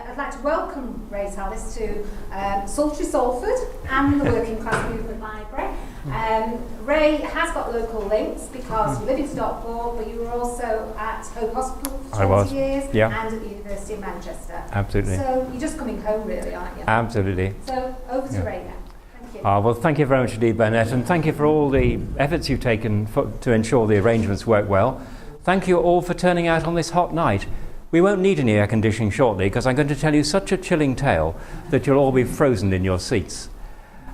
I'd like to welcome Ray Tallis to sultry Salford and the Working Class Movement Library. Ray has got local links because you live in Stockport, but you were also at Hope Hospital for 20 years and at the University of Manchester. Absolutely. So you're just coming home really, aren't you? Absolutely. So over to Ray now. Thank you. Well, thank you very much indeed, Bernette, and thank you for all the efforts you've taken to ensure the arrangements work well. Thank you all for turning out on this hot night. We won't need any air conditioning shortly because I'm going to tell you such a chilling tale that you'll all be frozen in your seats.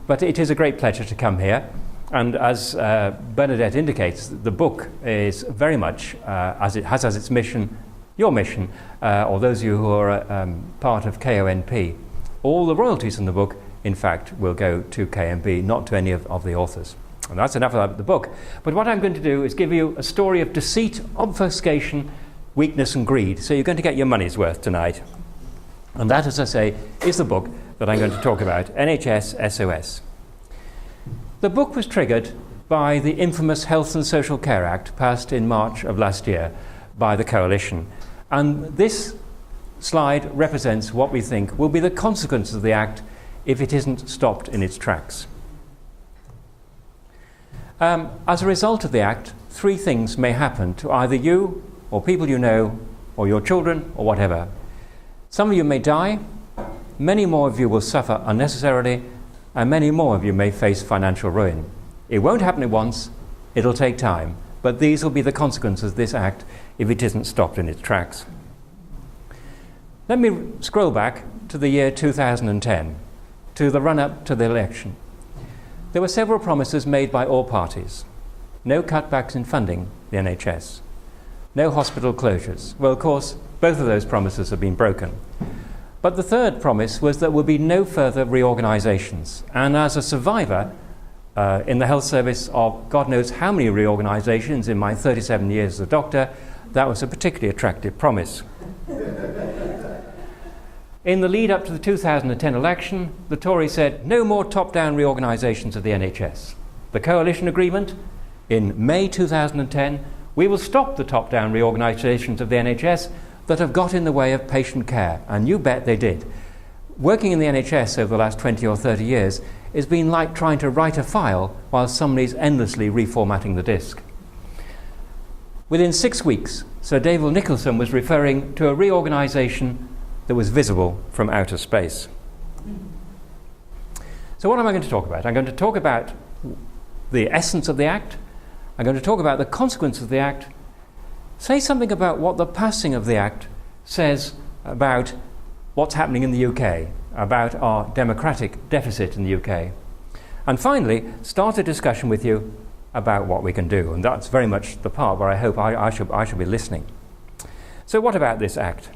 But it is a great pleasure to come here, and as Bernadette indicates, the book is very much, as it has as its mission, your mission, or those of you who are part of KONP. All the royalties in the book, in fact, will go to KNP, not to any of the authors. And that's enough about the book. But what I'm going to do is give you a story of deceit, obfuscation, weakness and greed. So you're going to get your money's worth tonight. And that, as I say, is the book that I'm going to talk about, NHS SOS. The book was triggered by the infamous Health and Social Care Act passed in March of last year by the Coalition. And this slide represents what we think will be the consequences of the Act if it isn't stopped in its tracks. As a result of the Act, three things may happen to either you or people you know, or your children, or whatever. Some of you may die, many more of you will suffer unnecessarily, and many more of you may face financial ruin. It won't happen at once, it'll take time, but these will be the consequences of this Act if it isn't stopped in its tracks. Let me scroll back to the year 2010, to the run-up to the election. There were several promises made by all parties. No cutbacks in funding the NHS. No hospital closures. Well, of course, both of those promises have been broken. But the third promise was there would be no further reorganisations. And as a survivor in the health service of God knows how many reorganisations in my 37 years as a doctor, that was a particularly attractive promise. In the lead up to the 2010 election, the Tories said no more top-down reorganisations of the NHS. The coalition agreement in May 2010, we will stop the top-down reorganisations of the NHS that have got in the way of patient care, and you bet they did. Working in the NHS over the last 20 or 30 years has been like trying to write a file while somebody's endlessly reformatting the disk. Within 6 weeks, Sir David Nicholson was referring to a reorganisation that was visible from outer space. So what am I going to talk about? I'm going to talk about the essence of the Act. I'm going to talk about the consequences of the Act, say something about what the passing of the Act says about what's happening in the UK, about our democratic deficit in the UK, and finally start a discussion with you about what we can do. And that's very much the part where I hope I should be listening. So what about this Act?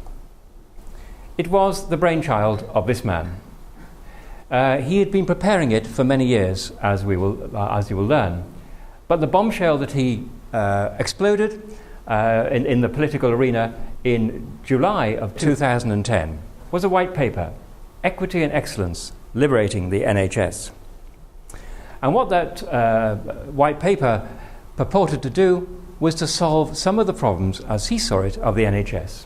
It was the brainchild of this man. He had been preparing it for many years, as you will learn. But the bombshell that he exploded in the political arena in July of 2010 was a white paper, Equity and Excellence, Liberating the NHS. And what that white paper purported to do was to solve some of the problems, as he saw it, of the NHS.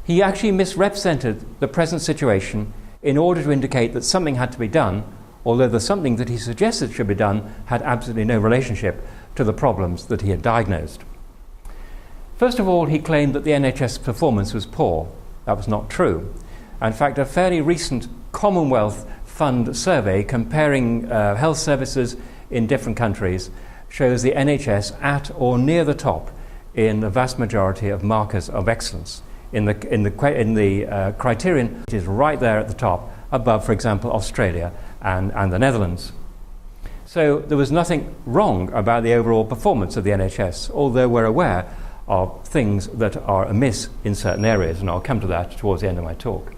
He actually misrepresented the present situation in order to indicate that something had to be done, although the something that he suggested should be done had absolutely no relationship to the problems that he had diagnosed. First of all, he claimed that the NHS performance was poor. That was not true. In fact, a fairly recent Commonwealth Fund survey comparing health services in different countries shows the NHS at or near the top in the vast majority of markers of excellence. In the criterion, it is right there at the top, above, for example, Australia and the Netherlands. So there was nothing wrong about the overall performance of the NHS, although we're aware of things that are amiss in certain areas, and I'll come to that towards the end of my talk.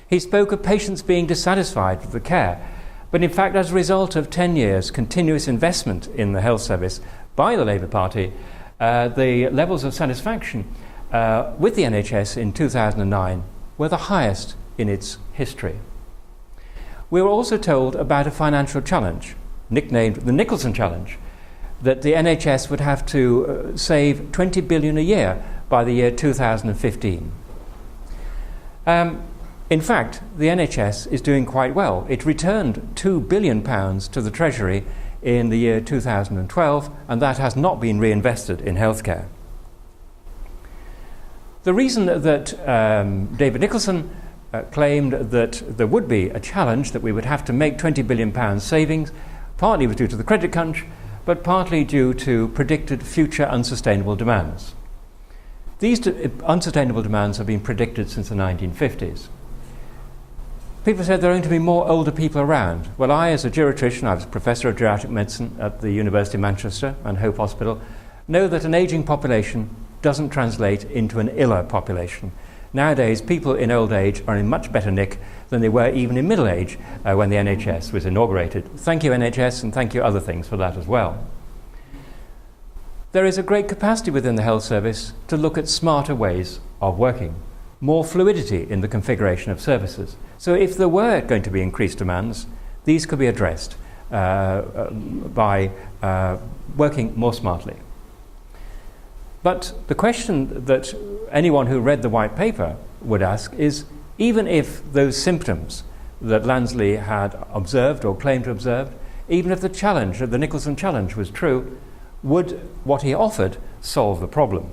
He spoke of patients being dissatisfied with the care, but in fact, as a result of 10 years continuous investment in the health service by the Labour Party, the levels of satisfaction with the NHS in 2009 were the highest in its history. We were also told about a financial challenge, nicknamed the Nicholson Challenge, that the NHS would have to save 20 billion a year by the year 2015. In fact, the NHS is doing quite well. It returned £2 billion to the Treasury in the year 2012, and that has not been reinvested in healthcare. The reason that David Nicholson claimed that there would be a challenge, that we would have to make £20 billion savings, partly was due to the credit crunch, but partly due to predicted future unsustainable demands. These unsustainable demands have been predicted since the 1950s. People said there are going to be more older people around. Well, I, as a geriatrician, I was professor of geriatric medicine at the University of Manchester and Hope Hospital, know that an ageing population doesn't translate into an iller population. Nowadays, people in old age are in much better nick than they were even in middle age when the NHS was inaugurated. Thank you, NHS, and thank you other things for that as well. There is a great capacity within the health service to look at smarter ways of working, more fluidity in the configuration of services. So if there were going to be increased demands, these could be addressed by working more smartly. But the question that anyone who read the white paper would ask is, even if those symptoms that Lansley had observed or claimed to observe, even if the challenge, the Nicholson challenge, was true, would what he offered solve the problem?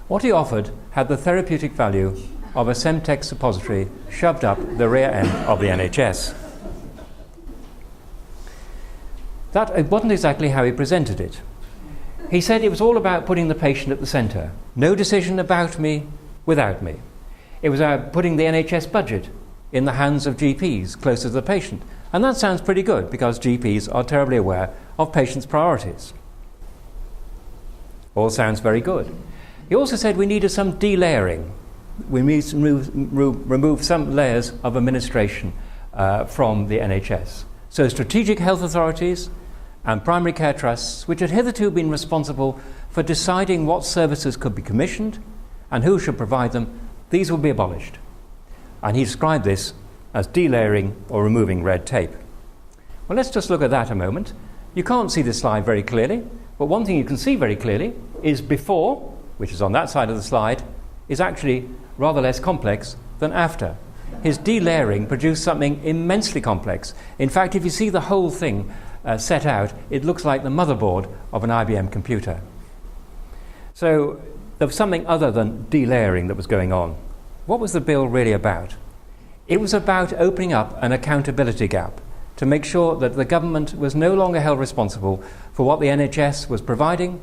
What he offered had the therapeutic value of a Semtex suppository shoved up the rear end of the NHS. That wasn't exactly how he presented it. He said it was all about putting the patient at the centre. No decision about me without me. It was about putting the NHS budget in the hands of GPs closer to the patient. And that sounds pretty good, because GPs are terribly aware of patients' priorities. All sounds very good. He also said we needed some delayering. We need to remove some layers of administration from the NHS. So strategic health authorities and primary care trusts, which had hitherto been responsible for deciding what services could be commissioned and who should provide them, these will be abolished. And he described this as delayering or removing red tape. Well, let's just look at that a moment. You can't see this slide very clearly, but one thing you can see very clearly is before, which is on that side of the slide, is actually rather less complex than after. His delayering produced something immensely complex. In fact, if you see the whole thing set out, it looks like the motherboard of an IBM computer. So there was something other than delayering that was going on. What was the bill really about? It was about opening up an accountability gap to make sure that the government was no longer held responsible for what the NHS was providing,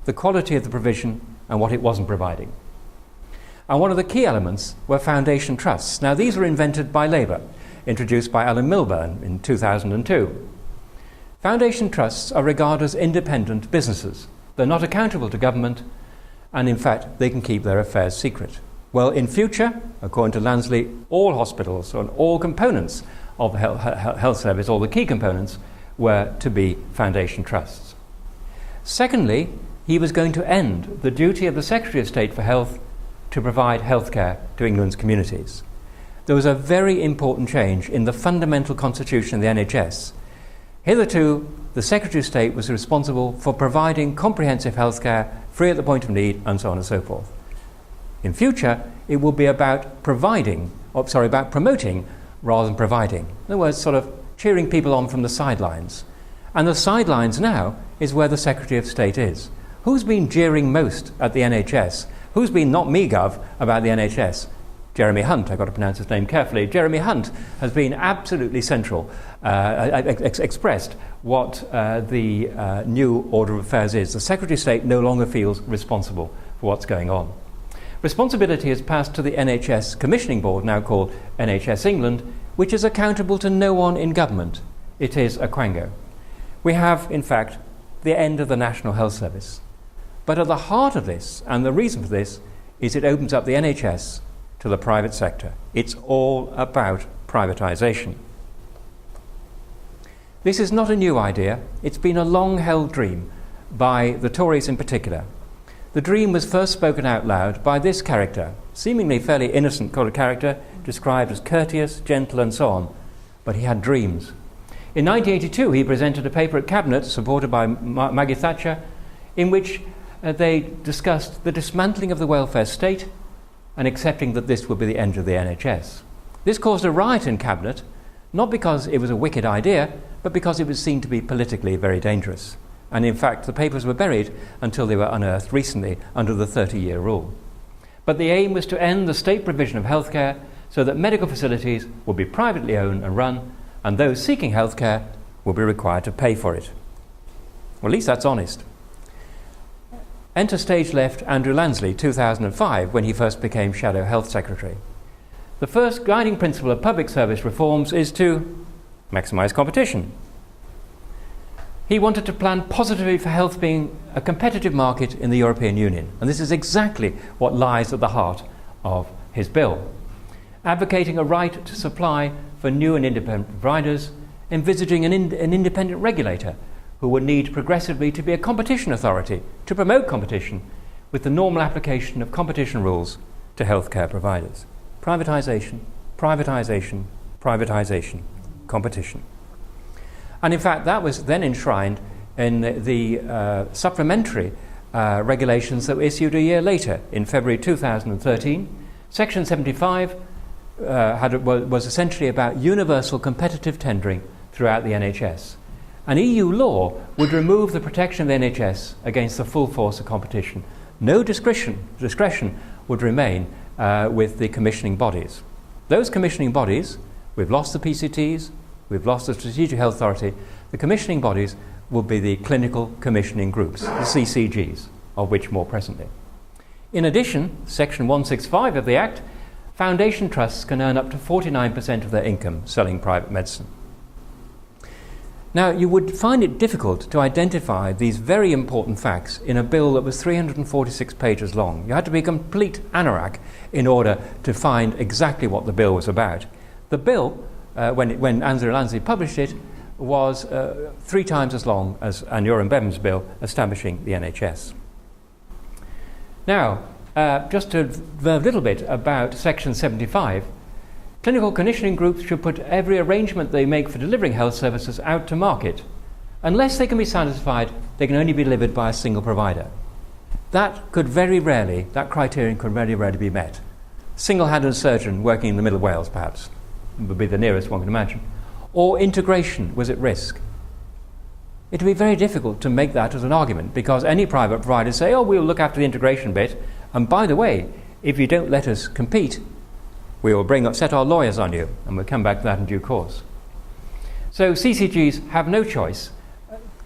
the quality of the provision, and what it wasn't providing. And one of the key elements were foundation trusts. Now, these were invented by Labour, introduced by Alan Milburn in 2002. Foundation trusts are regarded as independent businesses. They're not accountable to government, and in fact, they can keep their affairs secret. Well, in future, according to Lansley, all hospitals and all components of the health service, all the key components, were to be foundation trusts. Secondly, he was going to end the duty of the Secretary of State for Health to provide healthcare to England's communities. There was a very important change in the fundamental constitution of the NHS. Hitherto, the Secretary of State was responsible for providing comprehensive healthcare, free at the point of need, and so on and so forth. In future, it will be about promoting rather than providing. In other words, sort of cheering people on from the sidelines. And the sidelines now is where the Secretary of State is. Who's been jeering most at the NHS? Who's been not me gov about the NHS? Jeremy Hunt, I've got to pronounce his name carefully. Jeremy Hunt has been absolutely central, expressed what the new order of affairs is. The Secretary of State no longer feels responsible for what's going on. Responsibility has passed to the NHS Commissioning Board, now called NHS England, which is accountable to no one in government. It is a quango. We have, in fact, the end of the National Health Service. But at the heart of this, and the reason for this, is it opens up the NHS to the private sector. It's all about privatisation. This is not a new idea. It's been a long-held dream by the Tories in particular. The dream was first spoken out loud by this character, seemingly fairly innocent character, described as courteous, gentle and so on, but he had dreams. In 1982 he presented a paper at Cabinet, supported by Maggie Thatcher, in which they discussed the dismantling of the welfare state and accepting that this would be the end of the NHS. This caused a riot in Cabinet, not because it was a wicked idea, but because it was seen to be politically very dangerous. And in fact, the papers were buried until they were unearthed recently under the 30-year rule. But the aim was to end the state provision of healthcare so that medical facilities would be privately owned and run, and those seeking healthcare would be required to pay for it. Well, at least that's honest. Enter stage left Andrew Lansley, 2005, when he first became Shadow Health Secretary. The first guiding principle of public service reforms is to maximise competition. He wanted to plan positively for health being a competitive market in the European Union, and this is exactly what lies at the heart of his bill. Advocating a right to supply for new and independent providers, envisaging an independent regulator who would need progressively to be a competition authority to promote competition with the normal application of competition rules to healthcare providers. Privatisation, privatisation, privatisation, competition. And in fact, that was then enshrined in the supplementary regulations that were issued a year later, in February 2013. Section 75 was essentially about universal competitive tendering throughout the NHS. And EU law would remove the protection of the NHS against the full force of competition. No discretion would remain with the commissioning bodies. Those commissioning bodies, we've lost the PCTs, we've lost the Strategic Health Authority. The commissioning bodies will be the clinical commissioning groups, the CCGs, of which more presently. In addition, Section 165 of the Act, foundation trusts can earn up to 49% of their income selling private medicine. Now, you would find it difficult to identify these very important facts in a bill that was 346 pages long. You had to be a complete anorak in order to find exactly what the bill was about. The bill, when Andrew Lansley published it, was 3 times as long as Aneurin Bevan's bill establishing the NHS. Now, just to observe a little bit about Section 75, clinical commissioning groups should put every arrangement they make for delivering health services out to market. Unless they can be satisfied, they can only be delivered by a single provider. That criterion could very rarely be met. Single-handed surgeon working in the middle of Wales, perhaps, would be the nearest one can imagine. Or integration was at risk. It would be very difficult to make that as an argument, because any private provider say, oh, we'll look after the integration bit, and by the way, if you don't let us compete, we will set our lawyers on you, and we'll come back to that in due course. So CCGs have no choice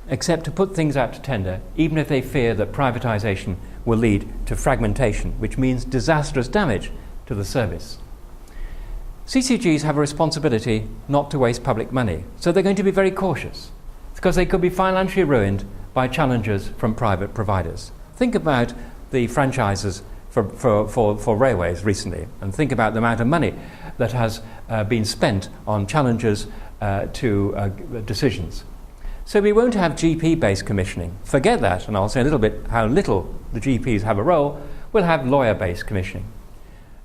except to put things out to tender, even if they fear that privatisation will lead to fragmentation, which means disastrous damage to the service. CCGs have a responsibility not to waste public money, so they're going to be very cautious, because they could be financially ruined by challenges from private providers. Think about the franchises for railways recently, and think about the amount of money that has been spent on challenges to decisions. So we won't have GP-based commissioning. Forget that, and I'll say a little bit how little the GPs have a role. We'll have lawyer-based commissioning.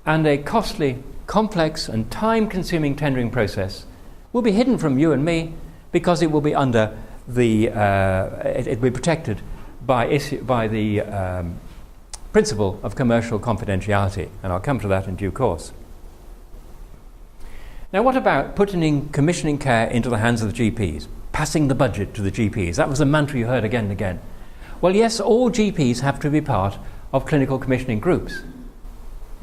And a costly, complex and time-consuming tendering process will be hidden from you and me, because it will be under the it will be protected by the principle of commercial confidentiality, and I'll come to that in due course. Now, what about putting commissioning care into the hands of the GPs, passing the budget to the GPs? That was a mantra you heard again and again. Well, yes, all GPs have to be part of clinical commissioning groups,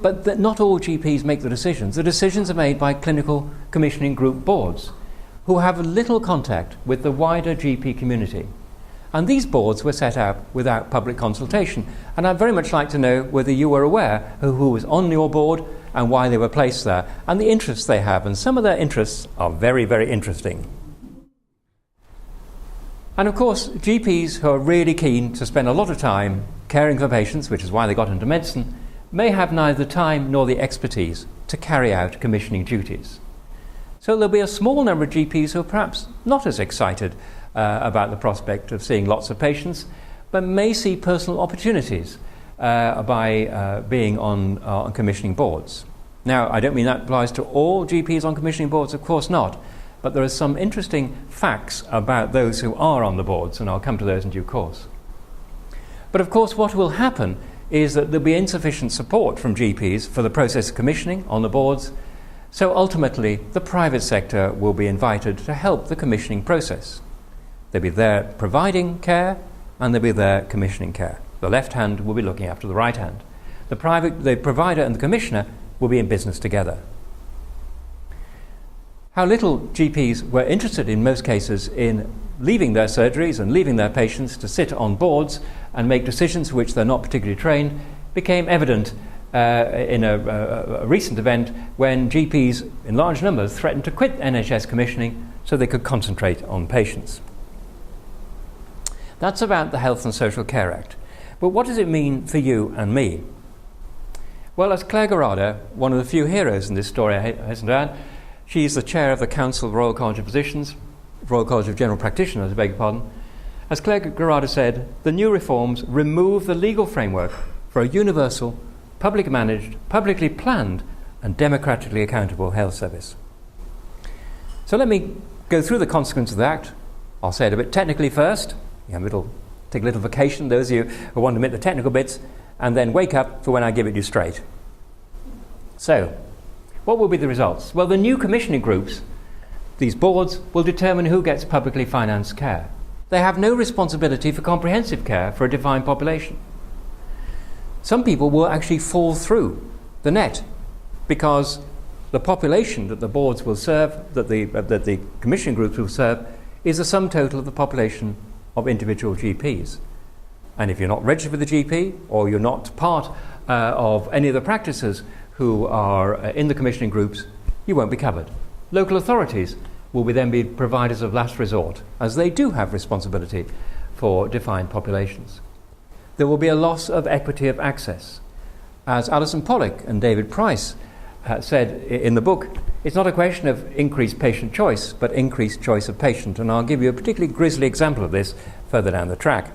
but not all GPs make the decisions. The decisions are made by clinical commissioning group boards, who have little contact with the wider GP community. And these boards were set up without public consultation. And I'd very much like to know whether you were aware of who was on your board and why they were placed there, and the interests they have. And some of their interests are very, very interesting. And of course, GPs who are really keen to spend a lot of time caring for patients, which is why they got into medicine, may have neither the time nor the expertise to carry out commissioning duties. So there'll be a small number of GPs who are perhaps not as excited about the prospect of seeing lots of patients, but may see personal opportunities by being on commissioning boards. Now, I don't mean that applies to all GPs on commissioning boards, of course not, but there are some interesting facts about those who are on the boards, and I'll come to those in due course. But of course, what will happen is that there'll be insufficient support from GPs for the process of commissioning on the boards, so ultimately the private sector will be invited to help the commissioning process. They'll be there providing care, and they'll be there commissioning care. The left hand will be looking after the right hand. The provider and the commissioner will be in business together. How little GPs were interested in most cases in leaving their surgeries and leaving their patients to sit on boards and make decisions for which they're not particularly trained became evident in a recent event when GPs in large numbers threatened to quit NHS commissioning so they could concentrate on patients. That's about the Health and Social Care Act. But what does it mean for you and me? Well, as Claire Garada, one of the few heroes in this story, I hasten to add, she's the chair of the Council of the Royal College of Physicians, Royal College of General Practitioners, I beg your pardon. As Claire Garada said, the new reforms remove the legal framework for a universal, publicly managed, publicly planned and democratically accountable health service. So let me go through the consequences of the Act. I'll say it a bit technically first. Take a little vacation, those of you who want to admit the technical bits, and then wake up for when I give it you straight. So, what will be the results? Well, the new commissioning groups, these boards, will determine who gets publicly financed care. They have no responsibility for comprehensive care for a defined population. Some people will actually fall through the net because the population that the boards will serve, that the commissioning groups will serve, is the sum total of the population of individual GPs. And if you're not registered with the GP, or you're not part of any of the practices who are in the commissioning groups, you won't be covered. Local authorities will then be providers of last resort, as they do have responsibility for defined populations. There will be a loss of equity of access. As Alison Pollock and David Price said in the book, it's not a question of increased patient choice, but increased choice of patient, and I'll give you a particularly grisly example of this further down the track.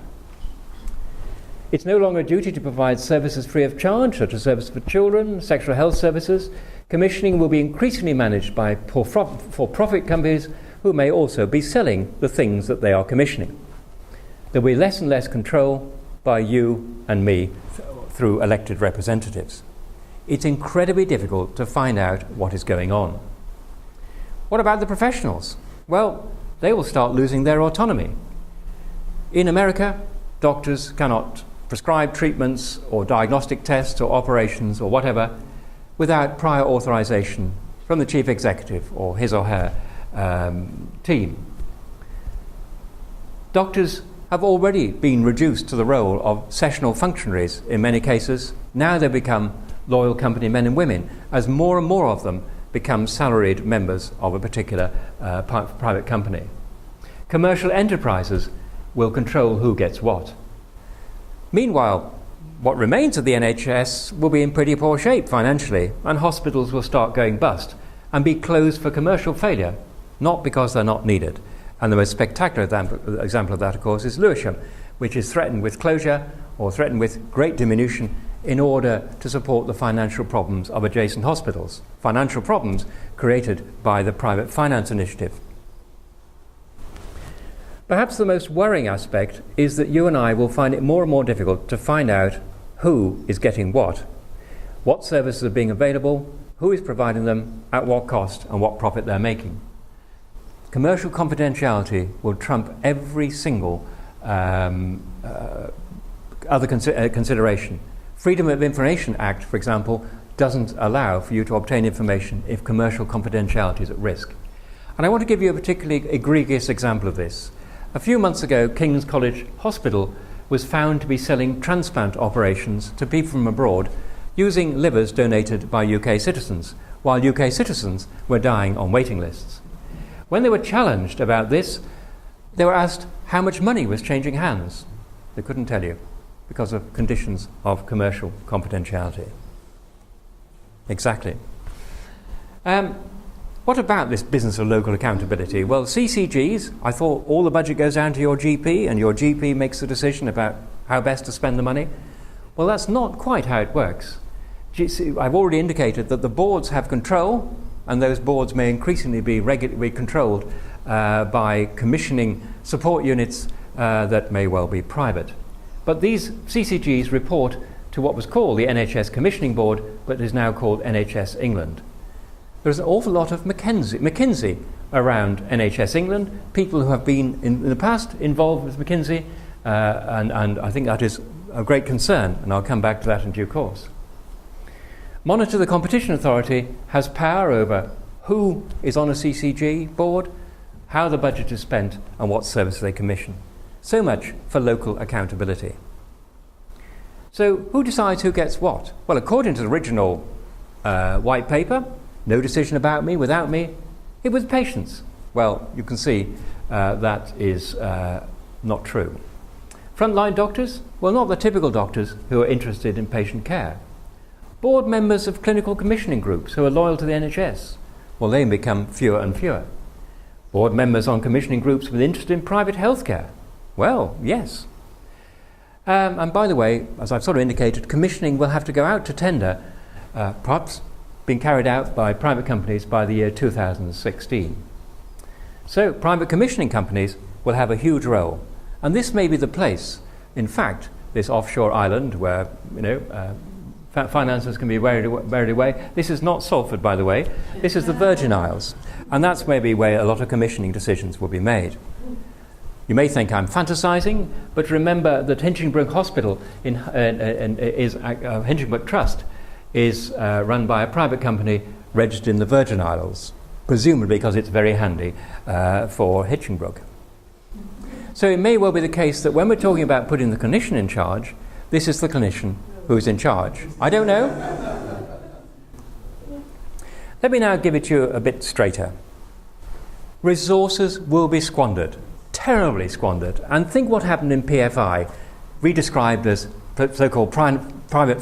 It's no longer a duty to provide services free of charge, such as services for children, sexual health services. Commissioning will be increasingly managed by for-profit companies who may also be selling the things that they are commissioning. There will be less and less control by you and me through elected representatives. It's incredibly difficult to find out what is going on. What about the professionals? Well, they will start losing their autonomy. In America, doctors cannot prescribe treatments or diagnostic tests or operations or whatever without prior authorization from the chief executive or his or her team. Doctors have already been reduced to the role of sessional functionaries in many cases. Now they become loyal company men and women, as more and more of them become salaried members of a particular private company. Commercial enterprises will control who gets what. Meanwhile, what remains of the NHS will be in pretty poor shape financially, and hospitals will start going bust and be closed for commercial failure, not because they're not needed. And the most spectacular example of that, of course, is Lewisham, which is threatened with closure or threatened with great diminution in order to support the financial problems of adjacent hospitals, financial problems created by the private finance initiative. Perhaps the most worrying aspect is that you and I will find it more and more difficult to find out who is getting what services are being available, who is providing them, at what cost, and what profit they're making. Commercial confidentiality will trump every single other consideration. Freedom of Information Act, for example, doesn't allow for you to obtain information if commercial confidentiality is at risk. And I want to give you a particularly egregious example of this. A few months ago, King's College Hospital was found to be selling transplant operations to people from abroad using livers donated by UK citizens, while UK citizens were dying on waiting lists. When they were challenged about this, they were asked how much money was changing hands. They couldn't tell you. because of conditions of commercial confidentiality. Exactly. What about this business of local accountability? Well, CCGs, I thought all the budget goes down to your GP and your GP makes the decision about how best to spend the money. Well, that's not quite how it works. I've already indicated that the boards have control, and those boards may increasingly be controlled by commissioning support units that may well be private. But these CCGs report to what was called the NHS Commissioning Board, but is now called NHS England. There's an awful lot of McKinsey around NHS England, people who have been in the past involved with McKinsey, and I think that is a great concern, and I'll come back to that in due course. Monitor the Competition Authority has power over who is on a CCG board, how the budget is spent, and what services they commission. So much for local accountability. So who decides who gets what? Well, according to the original white paper, no decision about me, without me, it was patients. Well, you can see that is not true. Frontline doctors? Well, not the typical doctors who are interested in patient care. Board members of clinical commissioning groups who are loyal to the NHS? Well, they become fewer and fewer. Board members on commissioning groups with interest in private healthcare? Well, yes. And by the way, as I've sort of indicated, commissioning will have to go out to tender, perhaps being carried out by private companies by the year 2016. So private commissioning companies will have a huge role. And this may be the place, in fact, this offshore island where, finances can be buried away. This is not Salford, by the way. This is the Virgin Isles. And that's maybe where a lot of commissioning decisions will be made. You may think I'm fantasizing, but remember that Hinchingbrook Hospital Hinchingbrook Trust is run by a private company registered in the Virgin Isles, presumably because it's very handy for Hinchingbrook. So it may well be the case that when we're talking about putting the clinician in charge, this is the clinician who's in charge. I don't know. Let me now give it to you a bit straighter. Resources will be squandered, terribly squandered. And think what happened in PFI, redescribed as so-called private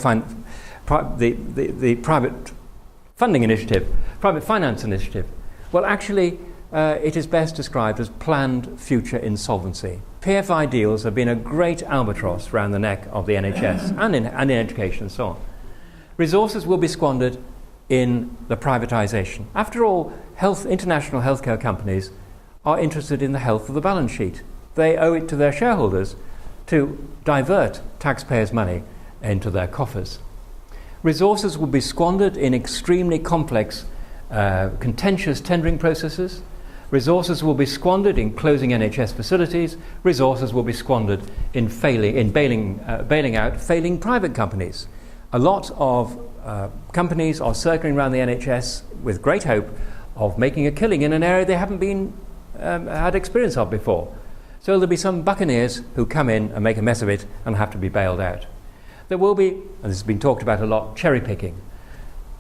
funding initiative, private finance initiative. Well, actually, it is best described as planned future insolvency. PFI deals have been a great albatross around the neck of the NHS and in education and so on. Resources will be squandered in the privatisation. After all, international healthcare companies are interested in the health of the balance sheet. They owe it to their shareholders to divert taxpayers' money into their coffers. Resources will be squandered in extremely complex, contentious tendering processes. Resources will be squandered in closing NHS facilities. Resources will be squandered in bailing out failing private companies. A lot of companies are circling around the NHS with great hope of making a killing in an area they haven't had experience of before. So there'll be some buccaneers who come in and make a mess of it and have to be bailed out. There will be, and this has been talked about a lot, cherry picking.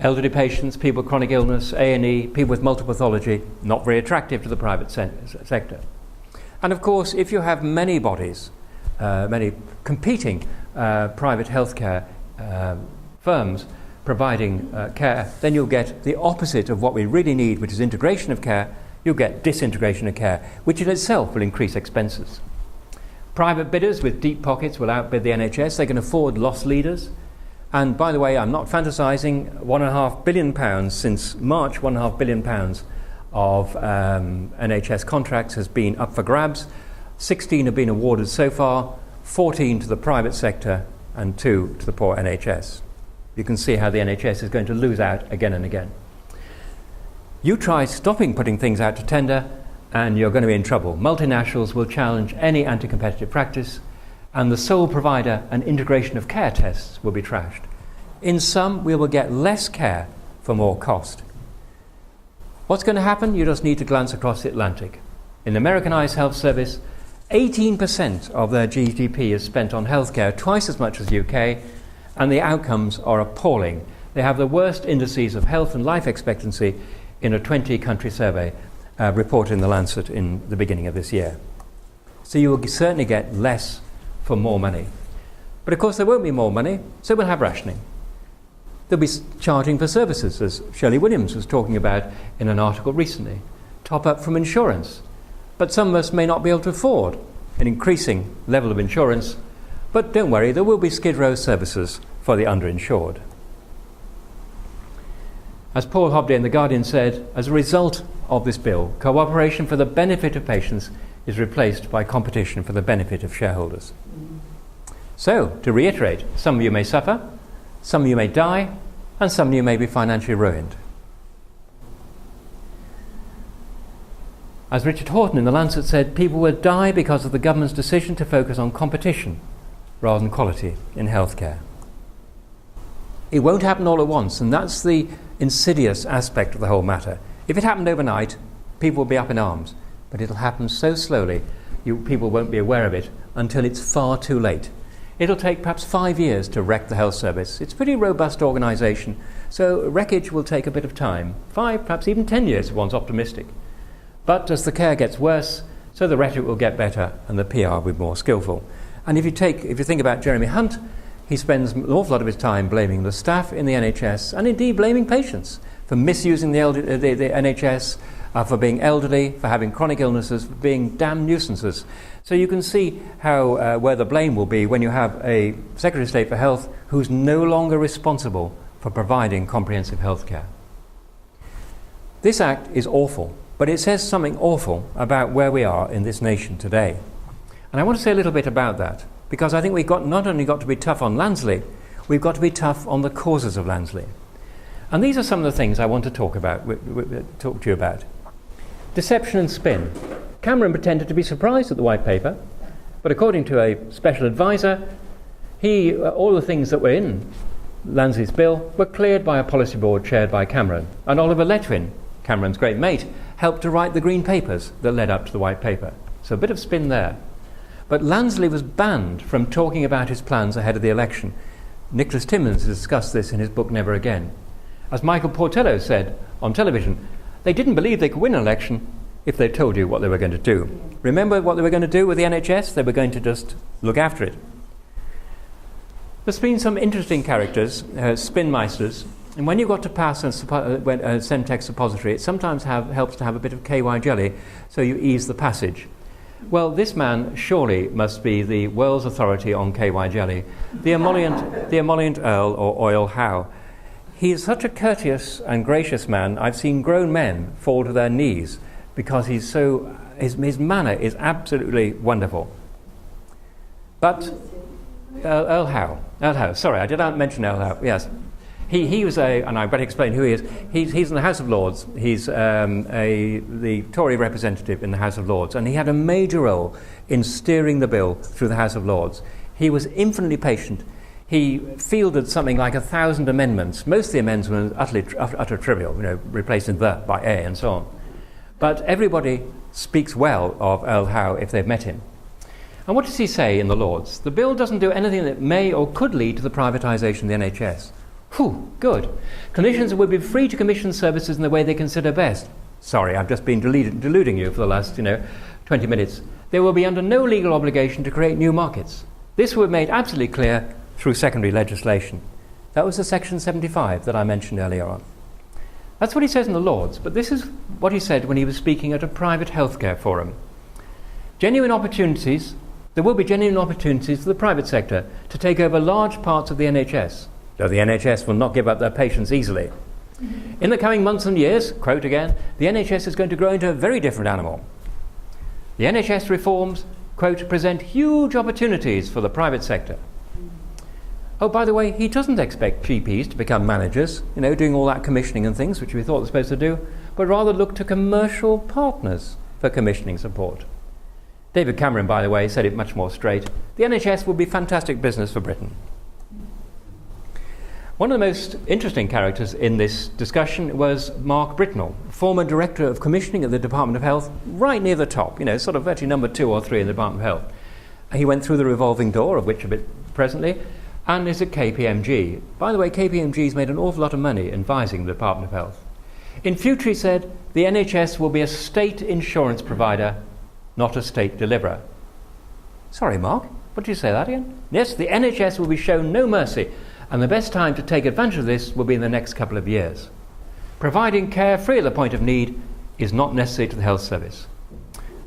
Elderly patients, people with chronic illness, A&E, people with multiple pathology, not very attractive to the private sector. And of course, if you have many bodies, many competing private healthcare firms providing care, then you'll get the opposite of what we really need, which is integration of care. You'll get disintegration of care, which in itself will increase expenses. Private bidders with deep pockets will outbid the NHS. They can afford loss leaders. And by the way, I'm not fantasizing, £1.5 billion since March, £1.5 billion of NHS contracts has been up for grabs. 16 have been awarded so far, 14 to the private sector and 2 to the poor NHS. You can see how the NHS is going to lose out again and again. You try stopping putting things out to tender and you're going to be in trouble. Multinationals will challenge any anti-competitive practice, and the sole provider and integration of care tests will be trashed. In sum, we will get less care for more cost. What's going to happen? You just need to glance across the Atlantic. In the Americanized health service, 18% of their GDP is spent on healthcare, twice as much as the UK, and the outcomes are appalling. They have the worst indices of health and life expectancy in a 20-country survey reported in The Lancet in the beginning of this year. So you will certainly get less for more money. But of course there won't be more money, so we'll have rationing. They'll be charging for services, as Shirley Williams was talking about in an article recently. Top up from insurance. But some of us may not be able to afford an increasing level of insurance, but don't worry, there will be Skid Row services for the underinsured. As Paul Hobday in The Guardian said, as a result of this bill, cooperation for the benefit of patients is replaced by competition for the benefit of shareholders. So, to reiterate, some of you may suffer, some of you may die, and some of you may be financially ruined. As Richard Horton in The Lancet said, people will die because of the government's decision to focus on competition rather than quality in healthcare. It won't happen all at once, and that's the insidious aspect of the whole matter. If it happened overnight, people will be up in arms, but it'll happen so slowly people won't be aware of it until it's far too late. It'll take perhaps 5 years to wreck the health service. It's a pretty robust organisation, so wreckage will take a bit of time. 5, perhaps even 10 years if one's optimistic. But as the care gets worse, so the rhetoric will get better and the PR will be more skillful. And if you think about Jeremy Hunt, he spends an awful lot of his time blaming the staff in the NHS and indeed blaming patients for misusing the NHS, for being elderly, for having chronic illnesses, for being damn nuisances. So you can see how where the blame will be when you have a Secretary of State for Health who's no longer responsible for providing comprehensive health care. This act is awful, but it says something awful about where we are in this nation today. And I want to say a little bit about that, because I think we've not only got to be tough on Lansley, we've got to be tough on the causes of Lansley. And these are some of the things I want to talk to you about. Deception and spin. Cameron pretended to be surprised at the white paper, but according to a special advisor, all the things that were in Lansley's bill were cleared by a policy board chaired by Cameron. And Oliver Letwin, Cameron's great mate, helped to write the green papers that led up to the white paper. So a bit of spin there. But Lansley was banned from talking about his plans ahead of the election. Nicholas Timmins discussed this in his book Never Again. As Michael Portello said on television, they didn't believe they could win an election if they told you what they were going to do. Remember what they were going to do with the NHS? They were going to just look after it. There's been some interesting characters, Spinmeisters, and when you've got to pass a Semtex suppository, it sometimes helps to have a bit of KY jelly, so you ease the passage. Well, this man surely must be the world's authority on KY jelly, the Emollient Earl or Oil Howe. He is such a courteous and gracious man, I've seen grown men fall to their knees because his manner is absolutely wonderful. But Earl Howe, sorry, I did not mention Earl Howe, yes. He was and I better explain who he is. He's in the House of Lords. He's the Tory representative in the House of Lords, and he had a major role in steering the bill through the House of Lords. He was infinitely patient. He fielded something like 1,000 amendments. Most of the amendments were utter trivial, replacing the by a and so on. But everybody speaks well of Earl Howe if they've met him. And what does he say in the Lords? The bill doesn't do anything that may or could lead to the privatisation of the NHS. Whew, good. Clinicians will be free to commission services in the way they consider best. Sorry, I've just been deluding you for the last 20 minutes. They will be under no legal obligation to create new markets. This will be made absolutely clear through secondary legislation. That was the Section 75 that I mentioned earlier on. That's what he says in the Lords, but this is what he said when he was speaking at a private healthcare forum. There will be genuine opportunities for the private sector to take over large parts of the NHS, though the NHS will not give up their patients easily. In the coming months and years, quote again, the NHS is going to grow into a very different animal. The NHS reforms, quote, present huge opportunities for the private sector. Oh, by the way, he doesn't expect GPs to become managers, doing all that commissioning and things, which we thought they were supposed to do, but rather look to commercial partners for commissioning support. David Cameron, by the way, said it much more straight. The NHS will be fantastic business for Britain. One of the most interesting characters in this discussion was Mark Britnell, former Director of Commissioning at the Department of Health, right near the top, sort of actually number 2 or 3 in the Department of Health. He went through the revolving door, of which a bit presently, and is at KPMG. By the way, KPMG's made an awful lot of money advising the Department of Health. In future, he said, the NHS will be a state insurance provider, not a state deliverer. Sorry, Mark, What did you say that again? Yes, the NHS will be shown no mercy, and the best time to take advantage of this will be in the next couple of years. Providing care free at the point of need is not necessary to the health service.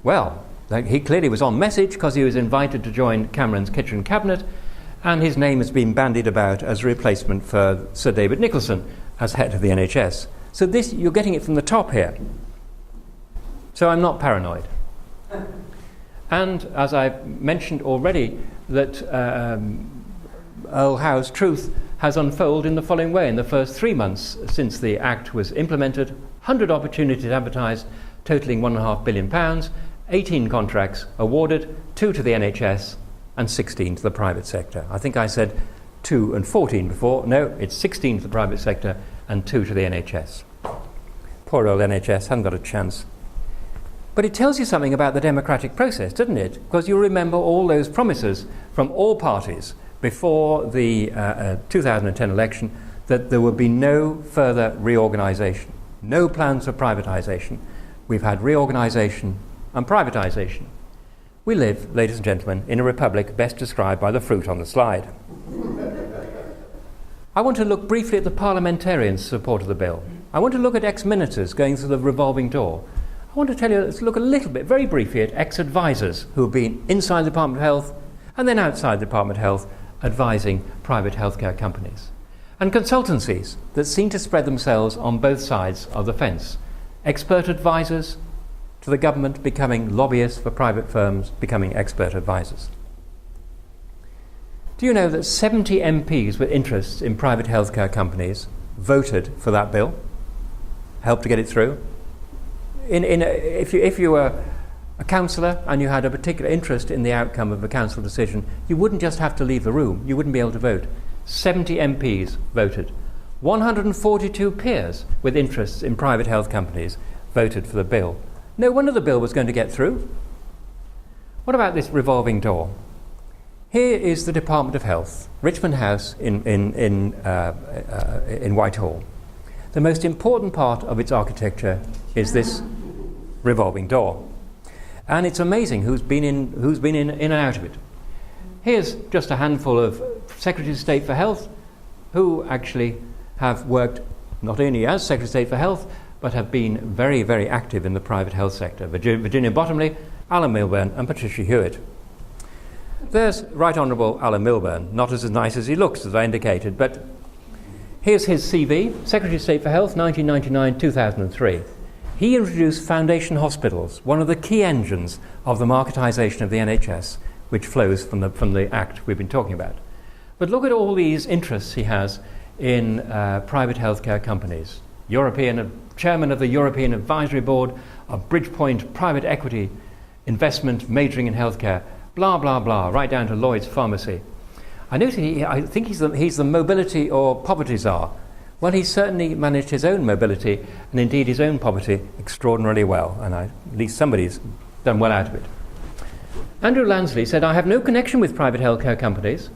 Well, he clearly was on message because he was invited to join Cameron's kitchen cabinet, and his name has been bandied about as a replacement for Sir David Nicholson as head of the NHS. So this, you're getting it from the top here. So I'm not paranoid. And as I mentioned already, that Earl Howe's truth has unfolded in the following way. In the first 3 months since the Act was implemented, 100 opportunities advertised, totalling £1.5 billion, 18 contracts awarded, 2 to the NHS and 16 to the private sector. I think I said 2 and 14 before. No, it's 16 to the private sector and 2 to the NHS. Poor old NHS hasn't got a chance. But it tells you something about the democratic process, doesn't it? Because you remember all those promises from all parties before the 2010 election that there would be no further reorganisation, no plans for privatisation. We've had reorganisation and privatisation. We live, ladies and gentlemen, in a republic best described by the fruit on the slide. I want to look briefly at the parliamentarians' support of the bill. I want to look at ex-ministers going through the revolving door. I want to tell you, let's look a little bit, very briefly, at ex-advisors who have been inside the Department of Health and then outside the Department of Health advising private healthcare companies. And consultancies that seem to spread themselves on both sides of the fence. Expert advisors to the government becoming lobbyists for private firms, becoming expert advisors. Do you know that 70 MPs with interests in private healthcare companies voted for that bill, helped to get it through? If you were a councillor and you had a particular interest in the outcome of a council decision, you wouldn't just have to leave the room, you wouldn't be able to vote. 70 MPs voted. 142 peers with interests in private health companies voted for the bill. No wonder the bill was going to get through. What about this revolving door? Here is the Department of Health, Richmond House in Whitehall. The most important part of its architecture is this revolving door. And it's amazing who's been in and out of it. Here's just a handful of Secretaries of State for Health who actually have worked not only as Secretary of State for Health, but have been very, very active in the private health sector. Virginia Bottomley, Alan Milburn and Patricia Hewitt. There's Right Honourable Alan Milburn, not as nice as he looks, as I indicated, but here's his CV, Secretary of State for Health, 1999-2003. He introduced foundation hospitals, one of the key engines of the marketisation of the NHS, which flows from the Act we've been talking about. But look at all these interests he has in private healthcare companies. Chairman of the European Advisory Board of Bridgepoint Private Equity Investment majoring in healthcare, blah, blah, blah, right down to Lloyd's Pharmacy. I think he's the mobility or poverty czar. Well, he certainly managed his own mobility and indeed his own poverty extraordinarily well, and at least somebody's done well out of it. Andrew Lansley said, I have no connection with private healthcare companies,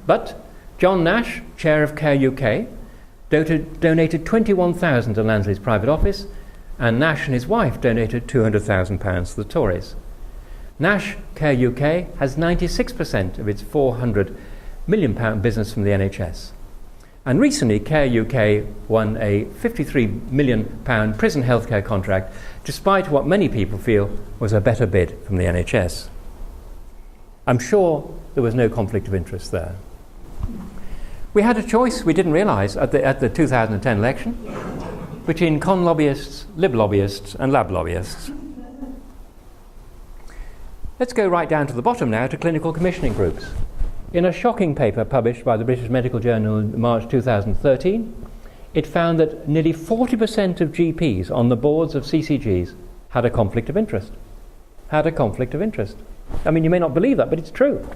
but John Nash, chair of Care UK, donated £21,000 to Lansley's private office, and Nash and his wife donated £200,000 to the Tories. Nash Care UK has 96% of its £400 million business from the NHS. And recently, Care UK won a £53 million prison healthcare contract, despite what many people feel was a better bid from the NHS. I'm sure there was no conflict of interest there. We had a choice we didn't realise at the 2010 election between con lobbyists, lib lobbyists and lab lobbyists. Let's go right down to the bottom now to clinical commissioning groups. In a shocking paper published by the British Medical Journal in March 2013, it found that nearly 40% of GPs on the boards of CCGs had a conflict of interest. I mean, you may not believe that, but it's true.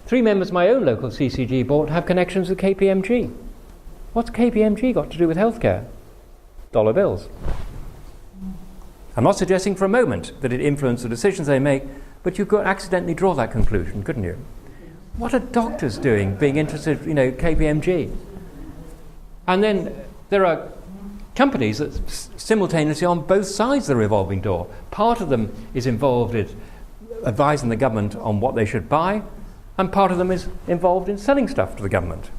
3 members of my own local CCG board have connections with KPMG. What's KPMG got to do with healthcare? Dollar bills. I'm not suggesting for a moment that it influenced the decisions they make, but you could accidentally draw that conclusion, couldn't you? What are doctors doing being interested, KPMG? And then there are companies that simultaneously on both sides of the revolving door. Part of them is involved in advising the government on what they should buy, and part of them is involved in selling stuff to the government.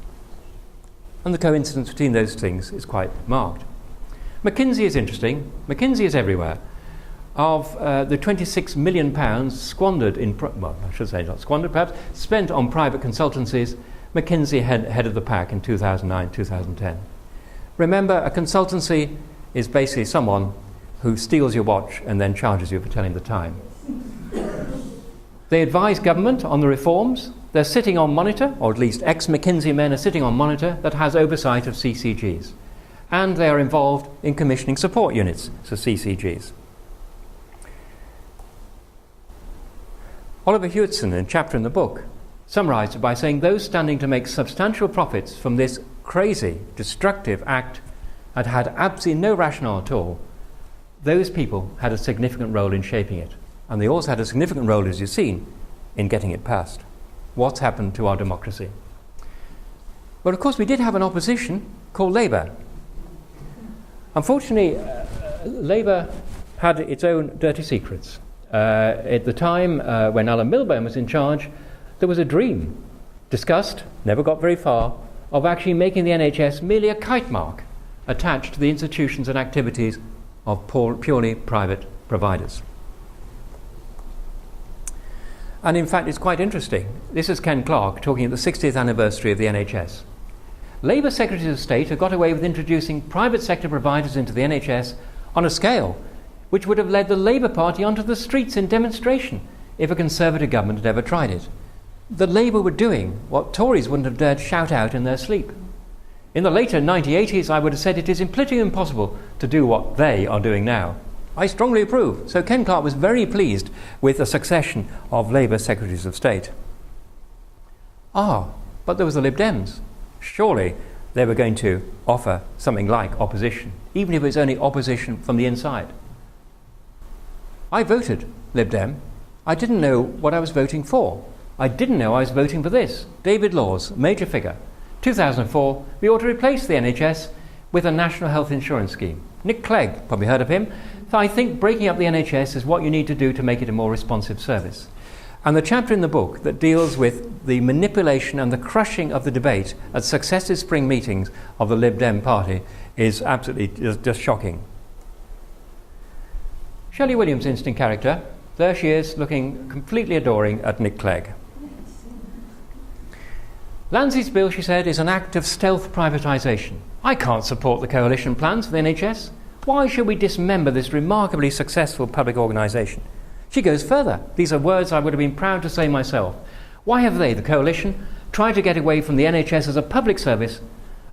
And the coincidence between those things is quite marked. McKinsey is interesting. McKinsey is everywhere. Of the £26 million squandered in, well, I should say not squandered perhaps, spent on private consultancies, McKinsey head of the pack in 2009-2010. Remember, a consultancy is basically someone who steals your watch and then charges you for telling the time. They advise government on the reforms. They're sitting on monitor, or at least ex-McKinsey men are sitting on monitor that has oversight of CCGs. And they are involved in commissioning support units, so CCGs. Oliver Hewitson, in a chapter in the book, summarised it by saying those standing to make substantial profits from this crazy, destructive act had absolutely no rationale at all. Those people had a significant role in shaping it. And they also had a significant role, as you've seen, in getting it passed. What's happened to our democracy? But of course we did have an opposition called Labour. Unfortunately, Labour had its own dirty secrets. At the time when Alan Milburn was in charge, there was a dream, discussed, never got very far, of actually making the NHS merely a kite mark attached to the institutions and activities of purely private providers. And in fact, it's quite interesting. This is Ken Clarke talking at the 60th anniversary of the NHS. Labour Secretaries of State have got away with introducing private sector providers into the NHS on a scale which would have led the Labour Party onto the streets in demonstration if a Conservative government had ever tried it. The Labour were doing what Tories wouldn't have dared shout out in their sleep. In the later 1980s, I would have said it is politically impossible to do what they are doing now. I strongly approve. So Ken Clarke was very pleased with the succession of Labour Secretaries of State. But there was the Lib Dems. Surely they were going to offer something like opposition, even if it was only opposition from the inside. I voted Lib Dem. I didn't know what I was voting for. I didn't know I was voting for this. David Laws, major figure. 2004, we ought to replace the NHS with a national health insurance scheme. Nick Clegg, probably heard of him. So I think breaking up the NHS is what you need to do to make it a more responsive service. And the chapter in the book that deals with the manipulation and the crushing of the debate at successive spring meetings of the Lib Dem party is absolutely just shocking. Shirley Williams' interesting character. There she is, looking completely adoring at Nick Clegg. Lansley's bill, she said, is an act of stealth privatisation. I can't support the coalition plans for the NHS. Why should we dismember this remarkably successful public organisation? She goes further. These are words I would have been proud to say myself. Why have they, the coalition, tried to get away from the NHS as a public service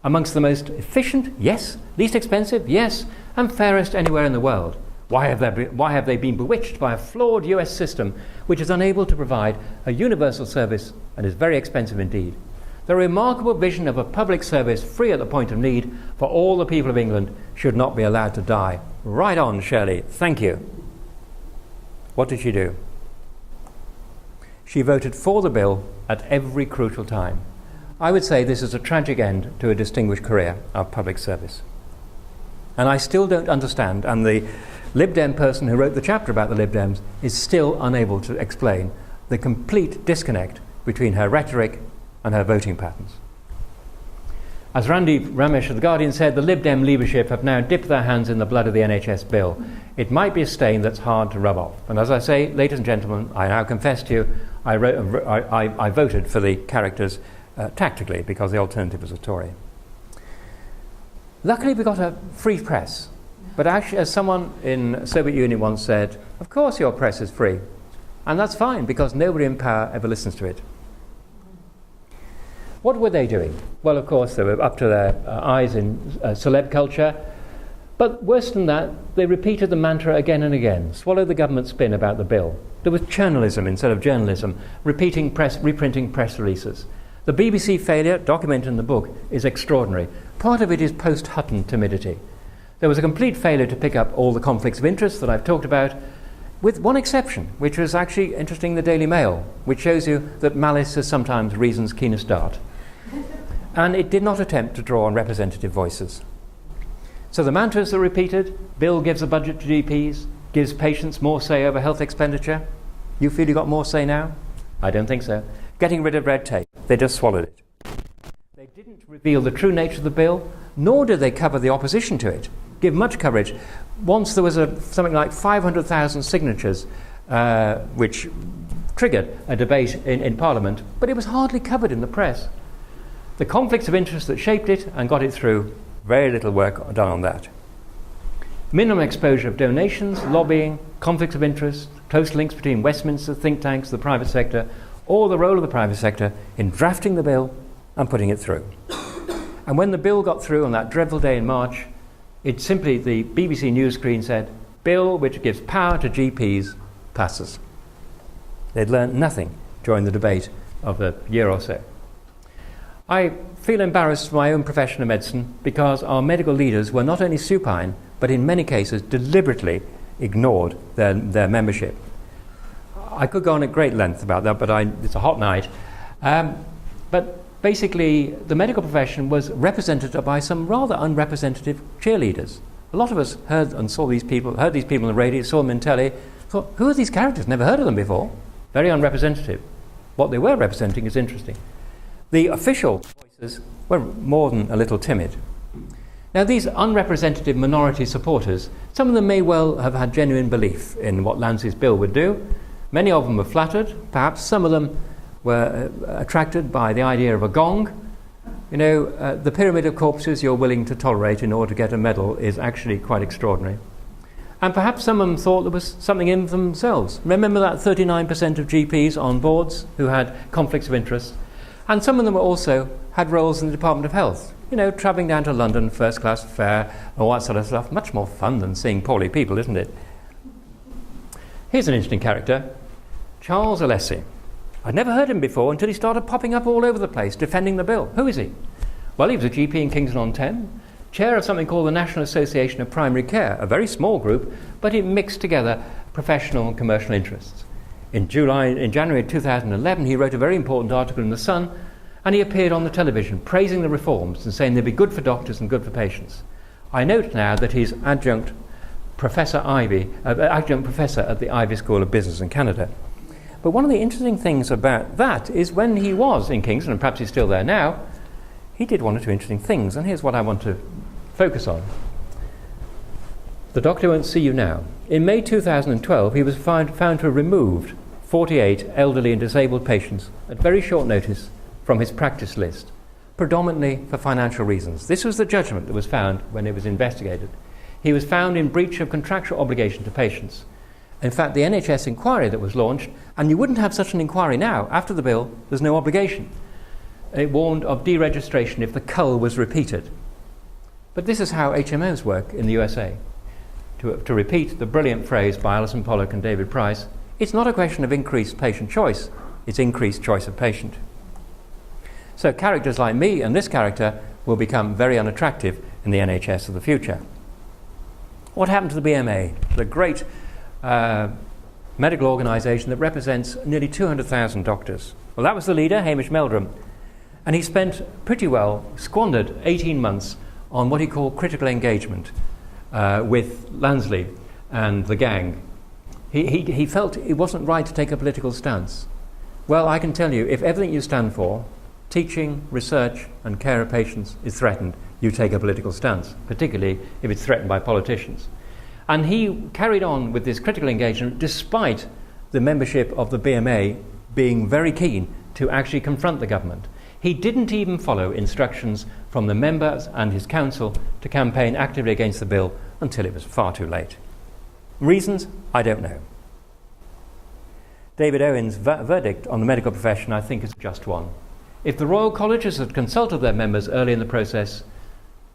amongst the most efficient, yes, least expensive, yes, and fairest anywhere in the world? Why have they been bewitched by a flawed US system which is unable to provide a universal service and is very expensive indeed? The remarkable vision of a public service free at the point of need for all the people of England should not be allowed to die. Right on, Shirley. Thank you. What did she do? She voted for the bill at every crucial time. I would say this is a tragic end to a distinguished career of public service. And I still don't understand, and the Lib Dem person who wrote the chapter about the Lib Dems is still unable to explain the complete disconnect between her rhetoric and her voting patterns. As Randy Ramesh of The Guardian said, the Lib Dem leadership have now dipped their hands in the blood of the NHS bill. It might be a stain that's hard to rub off. And as I say, ladies and gentlemen, I now confess to you, I voted for the characters tactically because the alternative was a Tory. Luckily we got a free press. But actually, as someone in the Soviet Union once said, of course your press is free. And that's fine because nobody in power ever listens to it. What were they doing? Well, of course, they were up to their eyes in celeb culture. But worse than that, they repeated the mantra again and again, swallowed the government spin about the bill. There was journalism instead of journalism, reprinting press releases. The BBC failure, documented in the book, is extraordinary. Part of it is post-Hutton timidity. There was a complete failure to pick up all the conflicts of interest that I've talked about, with one exception, which was actually interesting, the Daily Mail, which shows you that malice is sometimes reason's keenest dart. And it did not attempt to draw on representative voices. So the mantras are repeated. Bill gives a budget to GPs, gives patients more say over health expenditure. You feel you got more say now? I don't think so. getting rid of red tape. They just swallowed it. They didn't reveal the true nature of the bill, nor did they cover the opposition to it, give much coverage. Once there was something like 500,000 signatures, which triggered a debate in Parliament, but it was hardly covered in the press. The conflicts of interest that shaped it and got it through, very little work done on that. Minimum exposure of donations, lobbying, conflicts of interest, close links between Westminster, think tanks, the private sector, or the role of the private sector in drafting the bill and putting it through. And when the bill got through on that dreadful day in March, it simply, the BBC news screen said, "Bill which gives power to GPs passes." They'd learnt nothing during the debate of a year or so. I feel embarrassed for my own profession of medicine because our medical leaders were not only supine, but in many cases deliberately ignored their membership. I could go on at great length about that, but it's a hot night. But basically, the medical profession was represented by some rather unrepresentative cheerleaders. A lot of us heard these people on the radio, saw them in telly, thought, who are these characters? Never heard of them before. Very unrepresentative. What they were representing is interesting. The official voices were more than a little timid. Now, these unrepresentative minority supporters, some of them may well have had genuine belief in what Lansley's bill would do. Many of them were flattered. Perhaps some of them were attracted by the idea of a gong. You know, the pyramid of corpses you're willing to tolerate in order to get a medal is actually quite extraordinary. And perhaps some of them thought there was something in themselves. Remember that 39% of GPs on boards who had conflicts of interest? And some of them also had roles in the Department of Health. You know, travelling down to London, first-class fare, all that sort of stuff. Much more fun than seeing poorly people, isn't it? Here's an interesting character. Charles Alessi. I'd never heard him before until he started popping up all over the place, defending the bill. Who is he? Well, he was a GP in Kingston-on-Thames, chair of something called the National Association of Primary Care, a very small group, but it mixed together professional and commercial interests. In January 2011, he wrote a very important article in The Sun, and he appeared on the television praising the reforms and saying they'd be good for doctors and good for patients. I note now that he's adjunct professor at the Ivy School of Business in Canada. But one of the interesting things about that is when he was in Kingston, and perhaps he's still there now, he did one or two interesting things, and here's what I want to focus on. The doctor won't see you now. In May 2012, he was found to have removed 48 elderly and disabled patients at very short notice from his practice list, predominantly for financial reasons. This was the judgment that was found when it was investigated. He was found in breach of contractual obligation to patients. In fact, the NHS inquiry that was launched, and you wouldn't have such an inquiry now, after the bill, there's no obligation. It warned of deregistration if the cull was repeated. But this is how HMOs work in the USA. To repeat the brilliant phrase by Alison Pollock and David Price, it's not a question of increased patient choice, it's increased choice of patient. So characters like me and this character will become very unattractive in the NHS of the future. What happened to the BMA, the great medical organisation that represents nearly 200,000 doctors? Well, that was the leader, Hamish Meldrum, and he squandered 18 months on what he called critical engagement with Lansley and the gang. He felt it wasn't right to take a political stance. Well, I can tell you, if everything you stand for, teaching, research and care of patients, is threatened, you take a political stance, particularly if it's threatened by politicians. And he carried on with this critical engagement despite the membership of the BMA being very keen to actually confront the government. He didn't even follow instructions from the members and his council to campaign actively against the bill until it was far too late. Reasons? I don't know. David Owen's verdict on the medical profession, I think, is just one. If the Royal Colleges had consulted their members early in the process,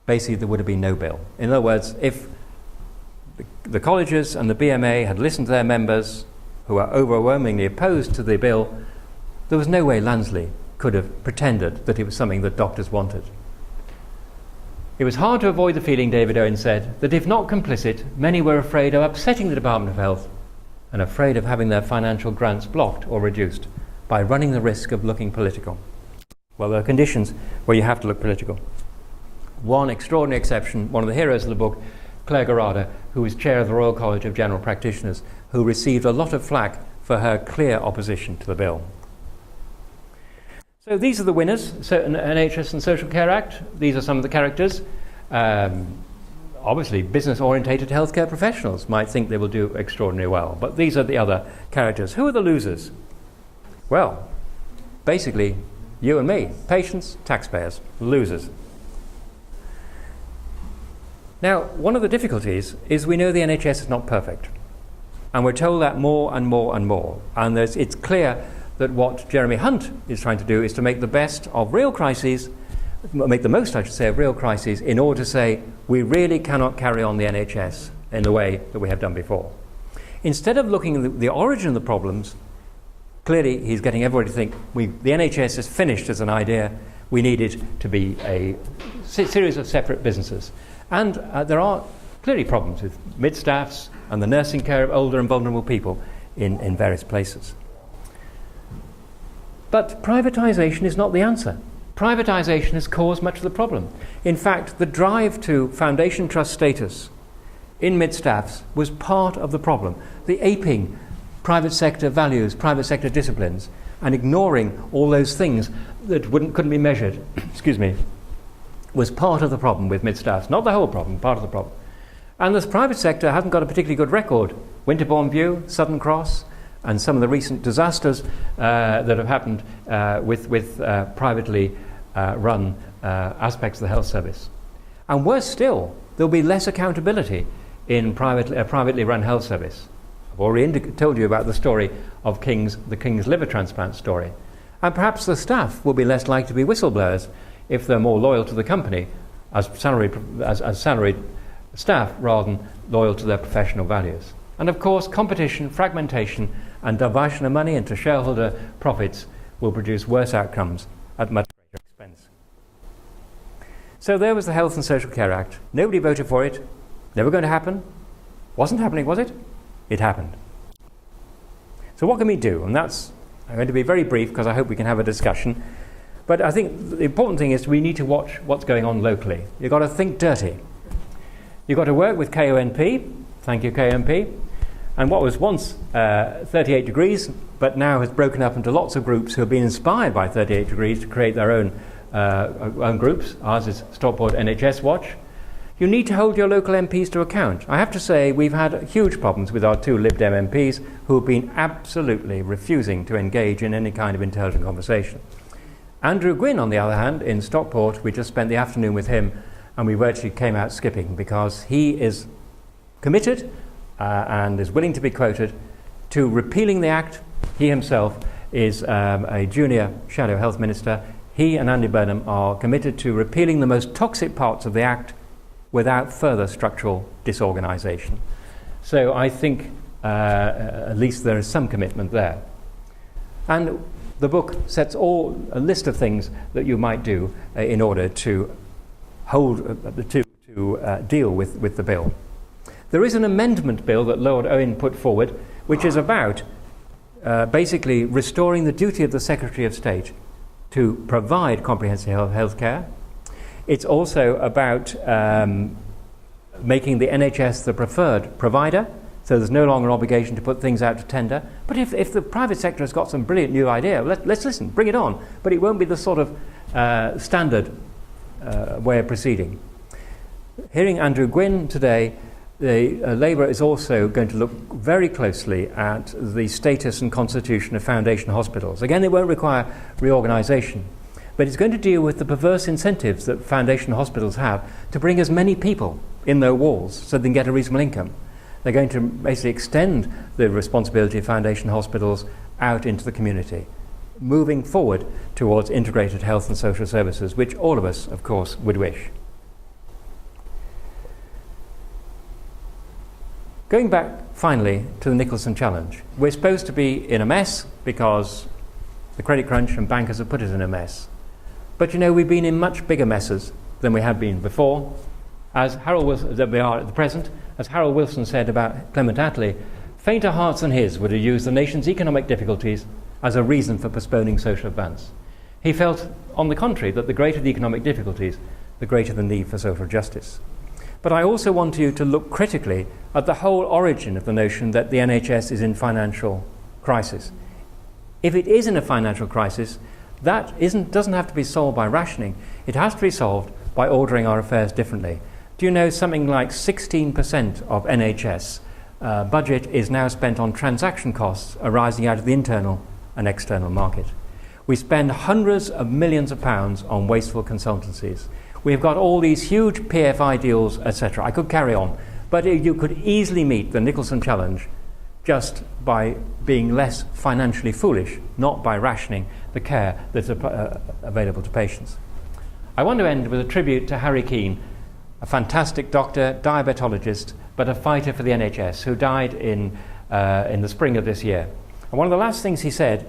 basically there would have been no bill. In other words, if the colleges and the BMA had listened to their members, who are overwhelmingly opposed to the bill, there was no way Lansley could have pretended that it was something that doctors wanted. It was hard to avoid the feeling, David Owen said, that if not complicit, many were afraid of upsetting the Department of Health and afraid of having their financial grants blocked or reduced by running the risk of looking political. Well, there are conditions where you have to look political. One extraordinary exception, one of the heroes of the book, Claire Garada, who was chair of the Royal College of General Practitioners, who received a lot of flack for her clear opposition to the bill. So these are the winners, so NHS and Social Care Act. These are some of the characters. Obviously, business-orientated healthcare professionals might think they will do extraordinarily well, but these are the other characters. Who are the losers? Well, basically, you and me, patients, taxpayers, losers. Now, one of the difficulties is we know the NHS is not perfect, and we're told that more and more and more. And it's clear that what Jeremy Hunt is trying to do is to make the best of real crises, make the most, I should say, of real crises, in order to say we really cannot carry on the NHS in the way that we have done before. Instead of looking at the origin of the problems, clearly he's getting everybody to think the NHS is finished as an idea. We need it to be a series of separate businesses. And there are clearly problems with mid-staffs and the nursing care of older and vulnerable people in various places. But privatisation is not the answer. Privatisation has caused much of the problem. In fact, the drive to foundation trust status in mid-staffs was part of the problem. The aping private sector values, private sector disciplines, and ignoring all those things that couldn't be measured, excuse me, was part of the problem with mid-staffs. Not the whole problem, part of the problem. And the private sector hasn't got a particularly good record. Winterbourne View, Southern Cross, and some of the recent disasters that have happened with privately run aspects of the health service. And worse still, there'll be less accountability in privately run health service. I've already told you about the story of the King's liver transplant story. And perhaps the staff will be less likely to be whistleblowers if they're more loyal to the company as salaried staff rather than loyal to their professional values. And of course, competition, fragmentation, and diversion of money into shareholder profits will produce worse outcomes at much greater expense. So there was the Health and Social Care Act. Nobody voted for it. Never going to happen. Wasn't happening, was it? It happened. So what can we do? And I'm going to be very brief because I hope we can have a discussion. But I think the important thing is we need to watch what's going on locally. You've got to think dirty. You've got to work with KONP. Thank you, KONP. And what was once 38 Degrees, but now has broken up into lots of groups who have been inspired by 38 Degrees to create their own groups. Ours is Stockport NHS Watch. You need to hold your local MPs to account. I have to say we've had huge problems with our two Lib Dem MPs who have been absolutely refusing to engage in any kind of intelligent conversation. Andrew Gwynn, on the other hand, in Stockport, we just spent the afternoon with him and we virtually came out skipping because he is committed and is willing to be quoted to repealing the Act. He himself is a junior Shadow Health Minister. He and Andy Burnham are committed to repealing the most toxic parts of the Act without further structural disorganisation. So I think at least there is some commitment there. And the book sets a list of things that you might do in order to deal with the bill. There is an amendment bill that Lord Owen put forward, which is about basically restoring the duty of the Secretary of State to provide comprehensive health care. It's also about making the NHS the preferred provider, so there's no longer an obligation to put things out to tender. But if the private sector has got some brilliant new idea, let's listen, bring it on. But it won't be the sort of standard way of proceeding. Hearing Andrew Gwynn today, the Labour is also going to look very closely at the status and constitution of foundation hospitals. Again, it won't require reorganisation, but it's going to deal with the perverse incentives that foundation hospitals have to bring as many people in their walls so they can get a reasonable income. They're going to basically extend the responsibility of foundation hospitals out into the community, moving forward towards integrated health and social services, which all of us, of course, would wish. Going back, finally, to the Nicholson Challenge. We're supposed to be in a mess because the credit crunch and bankers have put us in a mess. But you know, we've been in much bigger messes than we had been before. As Harold Wilson, that we are at the present, as Harold Wilson said about Clement Attlee, fainter hearts than his would have used the nation's economic difficulties as a reason for postponing social advance. He felt, on the contrary, that the greater the economic difficulties, the greater the need for social justice. But I also want you to look critically at the whole origin of the notion that the NHS is in financial crisis. If it is in a financial crisis, That doesn't have to be solved by rationing. It has to be solved by ordering our affairs differently. Do you know something like 16% of NHS budget is now spent on transaction costs arising out of the internal and external market? We spend hundreds of millions of pounds on wasteful consultancies. We've got all these huge PFI deals, etc. I could carry on, but you could easily meet the Nicholson challenge just by being less financially foolish, not by rationing the care that's available to patients. I want to end with a tribute to Harry Keane, a fantastic doctor, diabetologist, but a fighter for the NHS, who died in the spring of this year. And one of the last things he said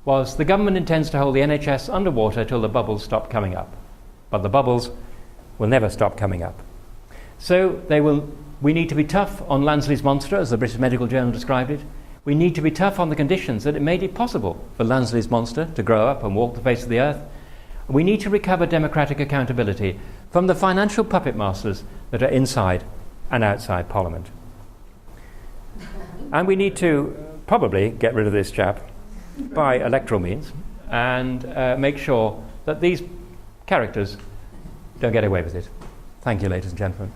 was, the government intends to hold the NHS underwater till the bubbles stop coming up. But the bubbles will never stop coming up. So we need to be tough on Lansley's monster, as the British Medical Journal described it. We need to be tough on the conditions that it made it possible for Lansley's monster to grow up and walk the face of the earth. We need to recover democratic accountability from the financial puppet masters that are inside and outside Parliament. And we need to probably get rid of this chap by electoral means and make sure that these characters don't get away with it. Thank you, ladies and gentlemen.